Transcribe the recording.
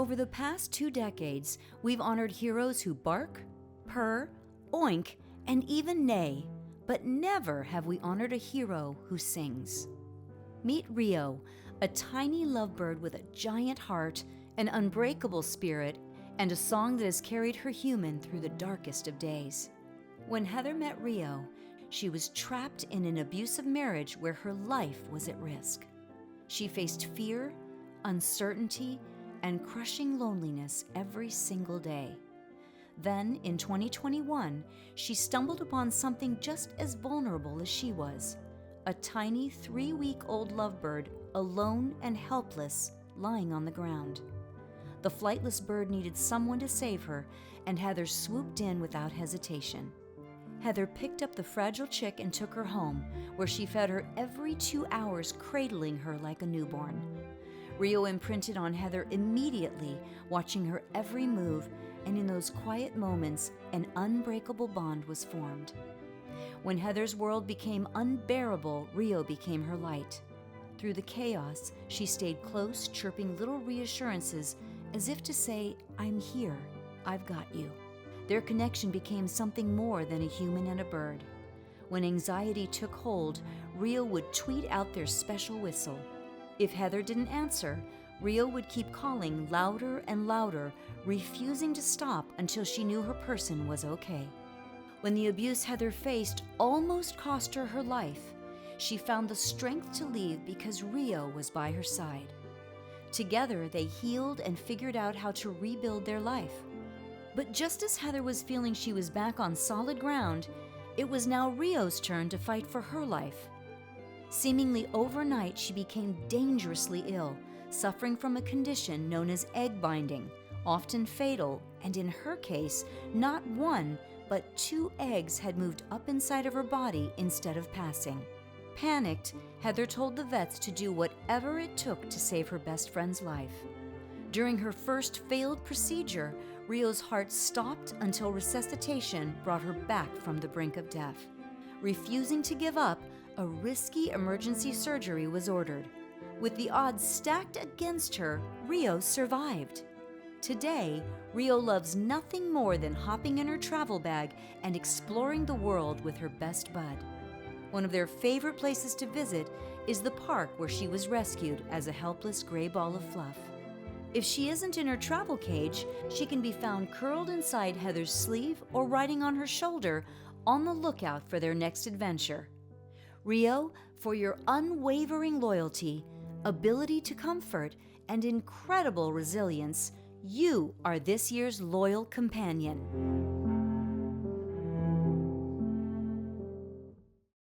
Over the past 2 decades, we've honored heroes who bark, purr, oink, and even neigh, but never have we honored a hero who sings. Meet Rio, a tiny lovebird with a giant heart, an unbreakable spirit, and a song that has carried her human through the darkest of days. When Heather met Rio, she was trapped in an abusive marriage where her life was at risk. She faced fear, uncertainty, and crushing loneliness every single day. Then, in 2021, she stumbled upon something just as vulnerable as she was, a tiny 3-week-old lovebird, alone and helpless, lying on the ground. The flightless bird needed someone to save her, and Heather swooped in without hesitation. Heather picked up the fragile chick and took her home, where she fed her every 2 hours, cradling her like a newborn. Rio imprinted on Heather immediately, watching her every move, and in those quiet moments, an unbreakable bond was formed. When Heather's world became unbearable, Rio became her light. Through the chaos, she stayed close, chirping little reassurances as if to say, "I'm here, I've got you." Their connection became something more than a human and a bird. When anxiety took hold, Rio would tweet out their special whistle. If Heather didn't answer, Rio would keep calling louder and louder, refusing to stop until she knew her person was okay. When the abuse Heather faced almost cost her her life, she found the strength to leave because Rio was by her side. Together, they healed and figured out how to rebuild their life. But just as Heather was feeling she was back on solid ground, it was now Rio's turn to fight for her life. Seemingly overnight, she became dangerously ill, suffering from a condition known as egg binding, often fatal, and in her case, not 1, but 2 eggs had moved up inside of her body instead of passing. Panicked, Heather told the vets to do whatever it took to save her best friend's life. During her first failed procedure, Rio's heart stopped until resuscitation brought her back from the brink of death. Refusing to give up, a risky emergency surgery was ordered. With the odds stacked against her, Rio survived. Today, Rio loves nothing more than hopping in her travel bag and exploring the world with her best bud. One of their favorite places to visit is the park where she was rescued as a helpless gray ball of fluff. If she isn't in her travel cage, she can be found curled inside Heather's sleeve or riding on her shoulder, on the lookout for their next adventure. Rio, for your unwavering loyalty, ability to comfort, and incredible resilience, you are this year's loyal companion.